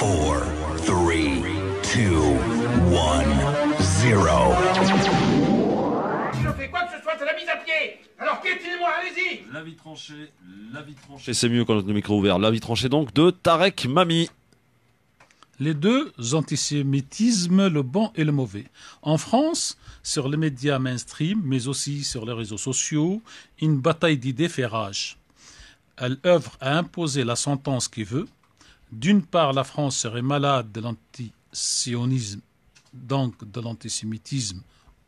4, 3, 2, 1, 0. Si je fais quoi que ce soit, c'est la mise à pied. Alors piétinez-moi, allez-y. La vie tranchée, c'est mieux quand le micro est ouvert. La vie tranchée donc de Tarek Mami. Les deux antisémitismes, le bon et le mauvais. En France, sur les médias mainstream, mais aussi sur les réseaux sociaux, une bataille d'idées fait rage. Elle œuvre à imposer la sentence qui veut. D'une part, la France serait malade de l'antisionisme, donc de l'antisémitisme,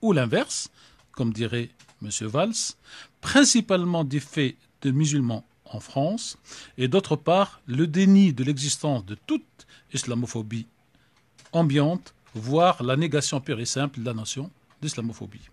ou l'inverse, comme dirait M. Valls, principalement du fait de musulmans en France, et d'autre part, le déni de l'existence de toute islamophobie ambiante, voire la négation pure et simple de la notion d'islamophobie.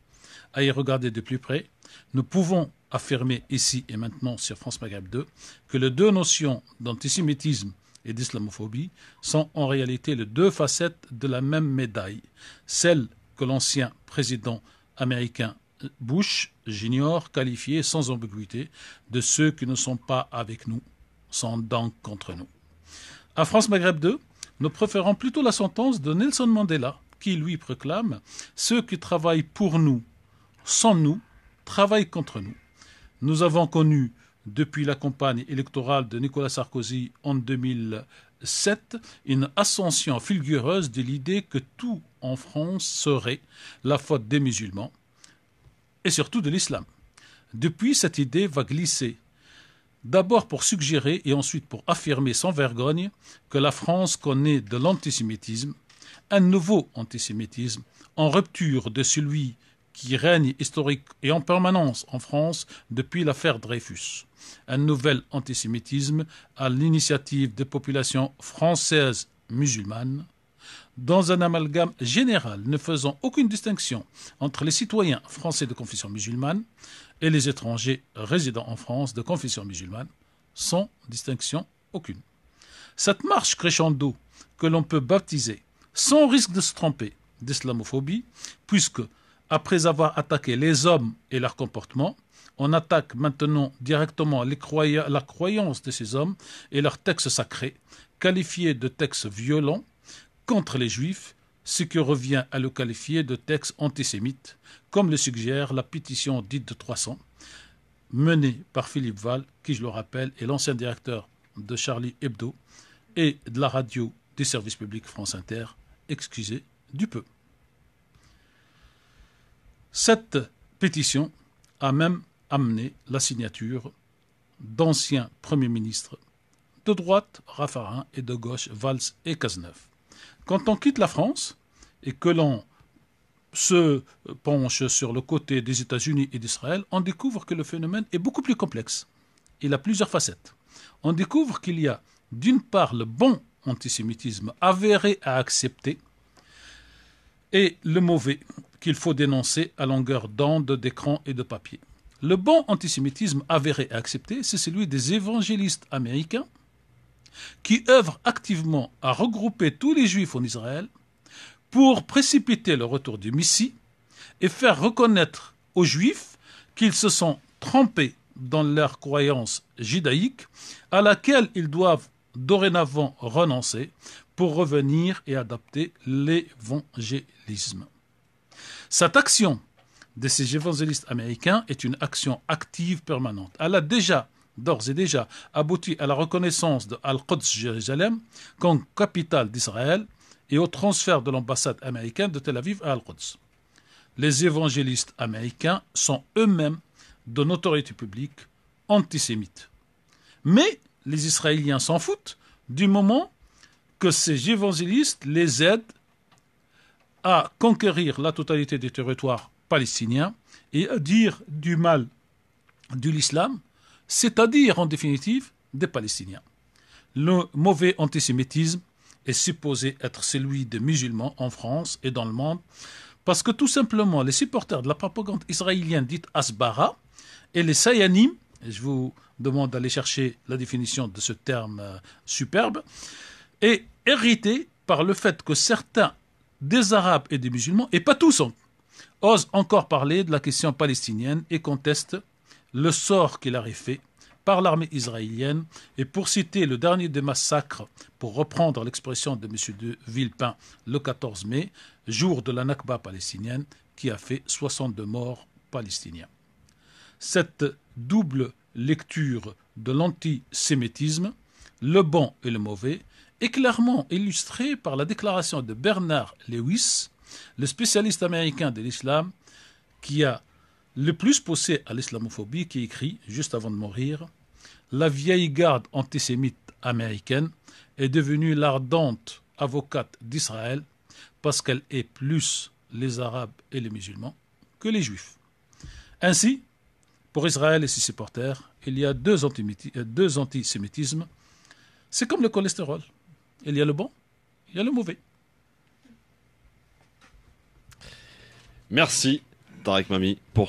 À y regarder de plus près, nous pouvons affirmer ici et maintenant sur France Maghreb 2 que les deux notions d'antisémitisme et d'islamophobie sont en réalité les deux facettes de la même médaille, celle que l'ancien président américain Bush Jr. qualifiait sans ambiguïté de ceux qui ne sont pas avec nous sont donc contre nous. À France Maghreb 2, nous préférons plutôt la sentence de Nelson Mandela qui lui proclame « Ceux qui travaillent pour nous, sans nous, travaillent contre nous ». Nous avons connu, depuis la campagne électorale de Nicolas Sarkozy en 2007, une ascension fulgureuse de l'idée que tout en France serait la faute des musulmans et surtout de l'islam. Depuis, cette idée va glisser, d'abord pour suggérer et ensuite pour affirmer sans vergogne que la France connaît de l'antisémitisme, un nouveau antisémitisme en rupture de celui qui règne historique et en permanence en France depuis l'affaire Dreyfus. Un nouvel antisémitisme à l'initiative des populations françaises musulmanes, dans un amalgame général ne faisant aucune distinction entre les citoyens français de confession musulmane et les étrangers résidant en France de confession musulmane, sans distinction aucune. Cette marche crescendo que l'on peut baptiser, sans risque de se tromper, d'islamophobie, puisque, après avoir attaqué les hommes et leur comportement, on attaque maintenant directement la croyance de ces hommes et leurs textes sacrés, qualifiés de textes violents contre les juifs, ce qui revient à le qualifier de texte antisémite, comme le suggère la pétition dite de 300, menée par Philippe Val, qui, je le rappelle, est l'ancien directeur de Charlie Hebdo et de la radio des services publics France Inter, excusez du peu. Cette pétition a même amené la signature d'anciens premiers ministres de droite, Raffarin, et de gauche, Valls et Cazeneuve. Quand on quitte la France et que l'on se penche sur le côté des États-Unis et d'Israël, on découvre que le phénomène est beaucoup plus complexe. Il a plusieurs facettes. On découvre qu'il y a d'une part le bon antisémitisme avéré à accepter et le mauvais qu'il faut dénoncer à longueur d'onde, d'écran et de papier. Le bon antisémitisme avéré à accepter, c'est celui des évangélistes américains qui œuvrent activement à regrouper tous les juifs en Israël pour précipiter le retour du Messie et faire reconnaître aux juifs qu'ils se sont trompés dans leur croyance judaïque à laquelle ils doivent dorénavant renoncer pour revenir et adopter l'évangélisme. Cette action de ces évangélistes américains est une action active permanente. Elle a d'ores et déjà abouti à la reconnaissance de Al-Quds Jérusalem comme capitale d'Israël et au transfert de l'ambassade américaine de Tel Aviv à Al-Quds. Les évangélistes américains sont eux-mêmes de notoriété publique antisémite. Mais les Israéliens s'en foutent du moment que ces évangélistes les aident à conquérir la totalité des territoires palestiniens et à dire du mal de l'islam, c'est-à-dire en définitive des Palestiniens. Le mauvais antisémitisme est supposé être celui des musulmans en France et dans le monde, parce que tout simplement les supporters de la propagande israélienne dite Hasbara et les Sayanim, et je vous demande d'aller chercher la définition de ce terme superbe, est hérité par le fait que certains des Arabes et des musulmans, et pas tous, osent encore parler de la question palestinienne et contestent le sort qu'il aurait fait par l'armée israélienne. Et pour citer le dernier des massacres, pour reprendre l'expression de M. de Villepin, le 14 mai, jour de la Nakba palestinienne, qui a fait 62 morts palestiniens. Cette double lecture de l'antisémitisme, le bon et le mauvais, est clairement illustrée par la déclaration de Bernard Lewis, le spécialiste américain de l'islam, qui a le plus poussé à l'islamophobie, qui écrit, juste avant de mourir, « La vieille garde antisémite américaine est devenue l'ardente avocate d'Israël parce qu'elle est plus les Arabes et les musulmans que les Juifs. » Ainsi, pour Israël et ses supporters, il y a deux antisémitismes. C'est comme le cholestérol. Il y a le bon, il y a le mauvais. Merci, Tarek Mami, pour